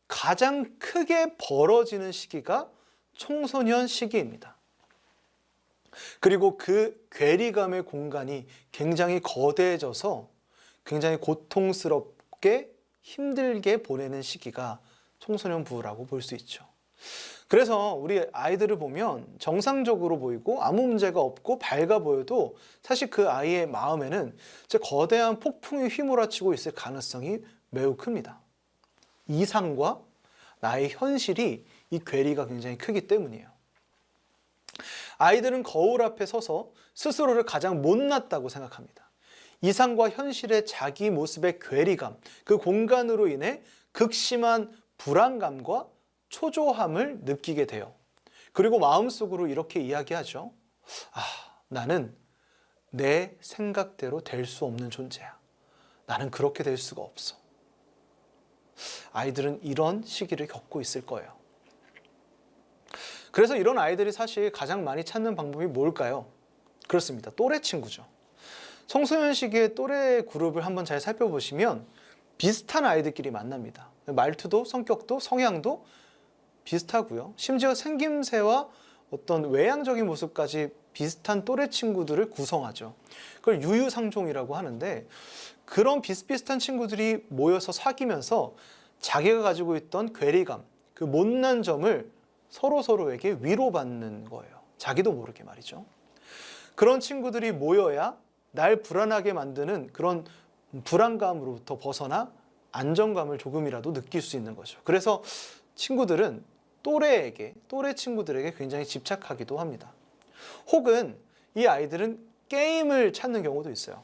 가장 크게 벌어지는 시기가 청소년 시기입니다. 그리고 그 괴리감의 공간이 굉장히 거대해져서 굉장히 고통스럽게 힘들게 보내는 시기가 청소년부라고 볼 수 있죠. 그래서 우리 아이들을 보면 정상적으로 보이고 아무 문제가 없고 밝아 보여도 사실 그 아이의 마음에는 거대한 폭풍이 휘몰아치고 있을 가능성이 매우 큽니다. 이상과 나의 현실이 이 괴리가 굉장히 크기 때문이에요. 아이들은 거울 앞에 서서 스스로를 가장 못났다고 생각합니다. 이상과 현실의 자기 모습의 괴리감, 그 공간으로 인해 극심한 불안감과 초조함을 느끼게 돼요. 그리고 마음속으로 이렇게 이야기하죠. 나는 내 생각대로 될 수 없는 존재야. 나는 그렇게 될 수가 없어. 아이들은 이런 시기를 겪고 있을 거예요. 그래서 이런 아이들이 사실 가장 많이 찾는 방법이 뭘까요? 그렇습니다. 또래 친구죠. 청소년 시기의 또래 그룹을 한번 잘 살펴보시면 비슷한 아이들끼리 만납니다. 말투도 성격도 성향도 비슷하고요. 심지어 생김새와 어떤 외향적인 모습까지 비슷한 또래 친구들을 구성하죠. 그걸 유유상종이라고 하는데 그런 비슷비슷한 친구들이 모여서 사귀면서 자기가 가지고 있던 괴리감, 그 못난 점을 서로에게 위로받는 거예요. 자기도 모르게 말이죠. 그런 친구들이 모여야 날 불안하게 만드는 그런 불안감으로부터 벗어나 안정감을 조금이라도 느낄 수 있는 거죠. 그래서 친구들은 또래 친구들에게 굉장히 집착하기도 합니다. 혹은 이 아이들은 게임을 찾는 경우도 있어요.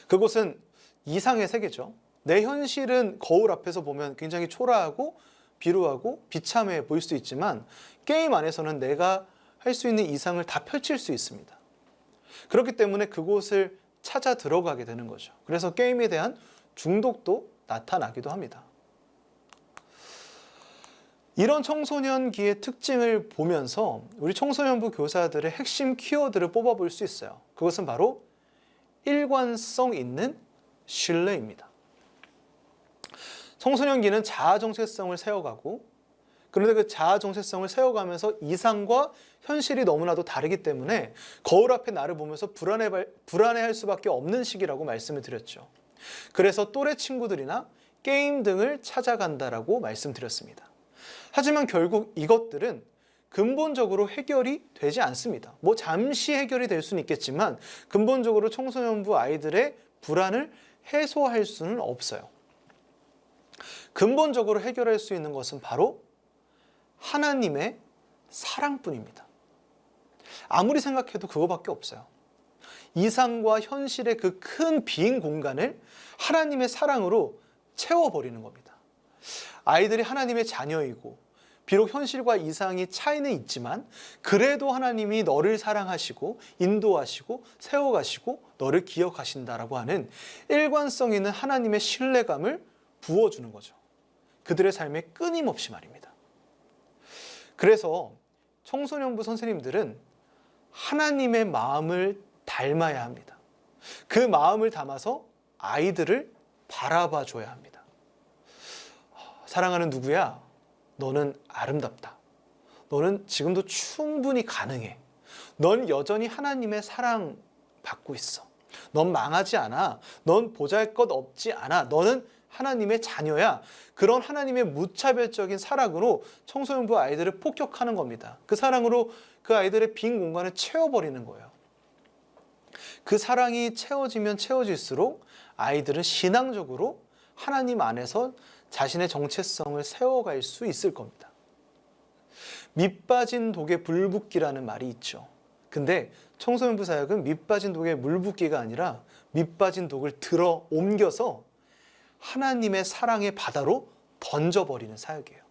그곳은 이상의 세계죠. 내 현실은 거울 앞에서 보면 굉장히 초라하고 비루하고 비참해 보일 수 있지만 게임 안에서는 내가 할 수 있는 이상을 다 펼칠 수 있습니다. 그렇기 때문에 그곳을 찾아 들어가게 되는 거죠. 그래서 게임에 대한 중독도 나타나기도 합니다. 이런 청소년기의 특징을 보면서 우리 청소년부 교사들의 핵심 키워드를 뽑아볼 수 있어요. 그것은 바로 일관성 있는 신뢰입니다. 청소년기는 자아 정체성을 세워가고, 그런데 그 자아 정체성을 세워가면서 이상과 현실이 너무나도 다르기 때문에 거울 앞에 나를 보면서 불안해할 수밖에 없는 시기라고 말씀을 드렸죠. 그래서 또래 친구들이나 게임 등을 찾아간다라고 말씀드렸습니다. 하지만 결국 이것들은 근본적으로 해결이 되지 않습니다. 뭐 잠시 해결이 될 수는 있겠지만 근본적으로 청소년부 아이들의 불안을 해소할 수는 없어요. 근본적으로 해결할 수 있는 것은 바로 하나님의 사랑뿐입니다. 아무리 생각해도 그거밖에 없어요. 이상과 현실의 그 큰 빈 공간을 하나님의 사랑으로 채워버리는 겁니다. 아이들이 하나님의 자녀이고 비록 현실과 이상이 차이는 있지만 그래도 하나님이 너를 사랑하시고 인도하시고 세워가시고 너를 기억하신다라고 하는 일관성 있는 하나님의 신뢰감을 부어주는 거죠. 그들의 삶에 끊임없이 말입니다. 그래서 청소년부 선생님들은 하나님의 마음을 닮아야 합니다. 그 마음을 담아서 아이들을 바라봐 줘야 합니다. 사랑하는 누구야? 너는 아름답다. 너는 지금도 충분히 가능해. 넌 여전히 하나님의 사랑 받고 있어. 넌 망하지 않아. 넌 보잘것없지 않아. 너는 하나님의 자녀야. 그런 하나님의 무차별적인 사랑으로 청소년부 아이들을 폭격하는 겁니다. 그 사랑으로 그 아이들의 빈 공간을 채워버리는 거예요. 그 사랑이 채워지면 채워질수록 아이들은 신앙적으로 하나님 안에서 자신의 정체성을 세워갈 수 있을 겁니다. 밑빠진 독에 불 붓기라는 말이 있죠. 근데 청소년부 사역은 밑빠진 독에 물 붓기가 아니라 밑빠진 독을 들어 옮겨서 하나님의 사랑의 바다로 던져버리는 사역이에요.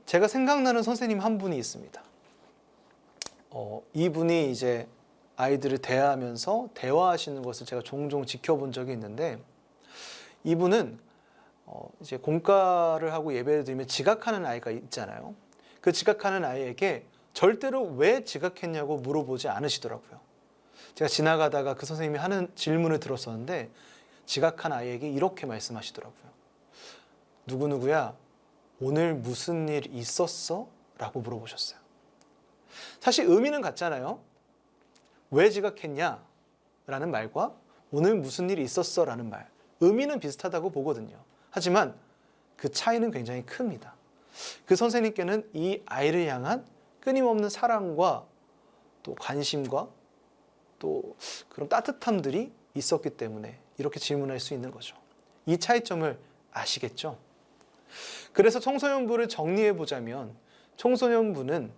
제가 생각나는 선생님 한 분이 있습니다. 이분이 이제 아이들을 대하면서 대화하시는 것을 제가 종종 지켜본 적이 있는데, 이분은 이제 공과를 하고 예배를 드리면 지각하는 아이가 있잖아요. 그 지각하는 아이에게 절대로 왜 지각했냐고 물어보지 않으시더라고요. 제가 지나가다가 그 선생님이 하는 질문을 들었었는데 지각한 아이에게 이렇게 말씀하시더라고요. 누구누구야, 오늘 무슨 일 있었어? 라고 물어보셨어요. 사실 의미는 같잖아요. 왜 지각했냐? 라는 말과 오늘 무슨 일이 있었어? 라는 말. 의미는 비슷하다고 보거든요. 하지만 그 차이는 굉장히 큽니다. 그 선생님께는 이 아이를 향한 끊임없는 사랑과 또 관심과 또 그런 따뜻함들이 있었기 때문에 이렇게 질문할 수 있는 거죠. 이 차이점을 아시겠죠? 그래서 청소년부를 정리해 보자면 청소년부는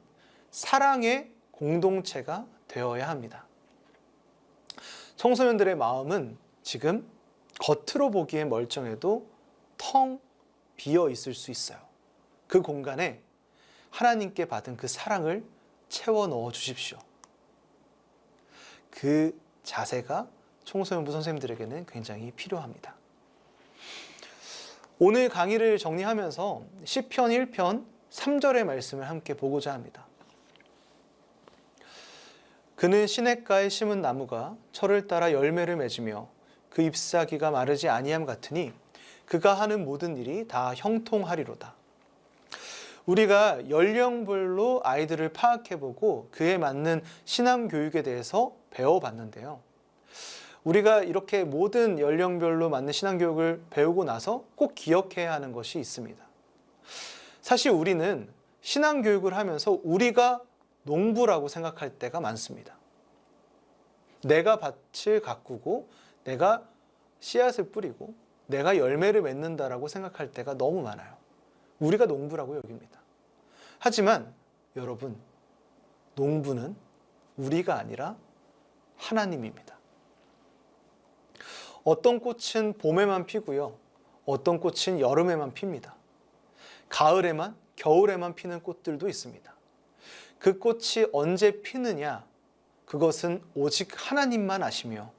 사랑의 공동체가 되어야 합니다. 청소년들의 마음은 지금 겉으로 보기에 멀쩡해도 텅 비어 있을 수 있어요. 그 공간에 하나님께 받은 그 사랑을 채워 넣어 주십시오. 그 자세가 청소년부 선생님들에게는 굉장히 필요합니다. 오늘 강의를 정리하면서 시편 1편 3절의 말씀을 함께 보고자 합니다. 그는 시냇가에 심은 나무가 철을 따라 열매를 맺으며 그 잎사귀가 마르지 아니함 같으니 그가 하는 모든 일이 다 형통하리로다. 우리가 연령별로 아이들을 파악해보고 그에 맞는 신앙교육에 대해서 배워봤는데요. 우리가 이렇게 모든 연령별로 맞는 신앙교육을 배우고 나서 꼭 기억해야 하는 것이 있습니다. 사실 우리는 신앙교육을 하면서 우리가 농부라고 생각할 때가 많습니다. 내가 밭을 가꾸고 내가 씨앗을 뿌리고 내가 열매를 맺는다라고 생각할 때가 너무 많아요. 우리가 농부라고 여깁니다. 하지만 여러분, 농부는 우리가 아니라 하나님입니다. 어떤 꽃은 봄에만 피고요. 어떤 꽃은 여름에만 핍니다. 가을에만, 겨울에만 피는 꽃들도 있습니다. 그 꽃이 언제 피느냐? 그것은 오직 하나님만 아시며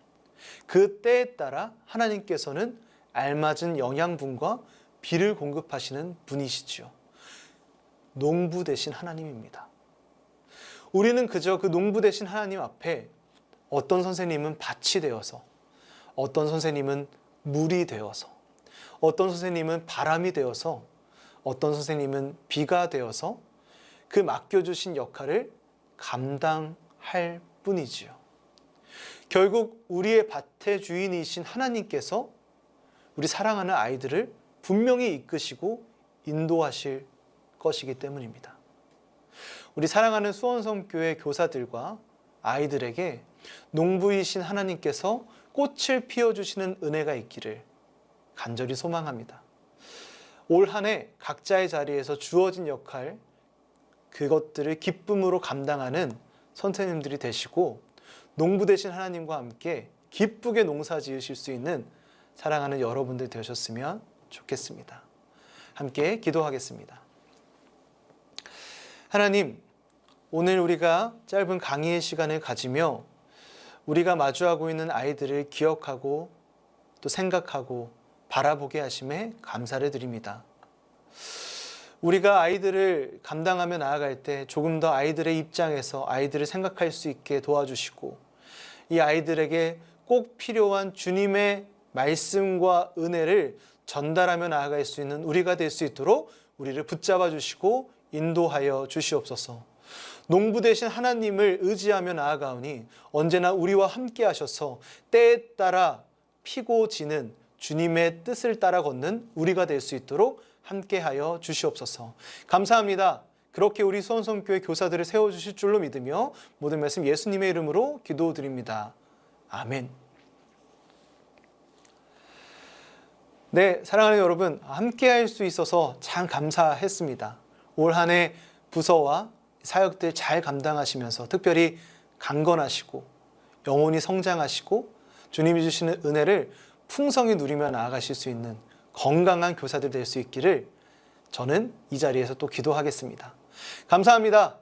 그 때에 따라 하나님께서는 알맞은 영양분과 비를 공급하시는 분이시지요. 농부 되신 하나님입니다. 우리는 그저 그 농부 되신 하나님 앞에 어떤 선생님은 밭이 되어서, 어떤 선생님은 물이 되어서, 어떤 선생님은 바람이 되어서, 어떤 선생님은 비가 되어서 그 맡겨주신 역할을 감당할 뿐이지요. 결국 우리의 밭의 주인이신 하나님께서 우리 사랑하는 아이들을 분명히 이끄시고 인도하실 것이기 때문입니다. 우리 사랑하는 수원성교회 교사들과 아이들에게 농부이신 하나님께서 꽃을 피워주시는 은혜가 있기를 간절히 소망합니다. 올 한 해 각자의 자리에서 주어진 역할, 그것들을 기쁨으로 감당하는 선생님들이 되시고 농부 되신 하나님과 함께 기쁘게 농사 지으실 수 있는 사랑하는 여러분들 되셨으면 좋겠습니다. 함께 기도하겠습니다. 하나님, 오늘 우리가 짧은 강의의 시간을 가지며 우리가 마주하고 있는 아이들을 기억하고 또 생각하고 바라보게 하심에 감사를 드립니다. 우리가 아이들을 감당하며 나아갈 때 조금 더 아이들의 입장에서 아이들을 생각할 수 있게 도와주시고 이 아이들에게 꼭 필요한 주님의 말씀과 은혜를 전달하며 나아갈 수 있는 우리가 될 수 있도록 우리를 붙잡아 주시고 인도하여 주시옵소서. 농부 되신 하나님을 의지하며 나아가오니 언제나 우리와 함께 하셔서 때에 따라 피고 지는 주님의 뜻을 따라 걷는 우리가 될 수 있도록 함께하여 주시옵소서. 감사합니다. 그렇게 우리 수원성교회 교사들을 세워주실 줄로 믿으며 모든 말씀 예수님의 이름으로 기도드립니다. 아멘. 네, 사랑하는 여러분, 함께할 수 있어서 참 감사했습니다. 올 한 해 부서와 사역들 잘 감당하시면서 특별히 강건하시고 영혼이 성장하시고 주님이 주시는 은혜를 풍성히 누리며 나아가실 수 있는 건강한 교사들 될 수 있기를 저는 이 자리에서 또 기도하겠습니다. 감사합니다.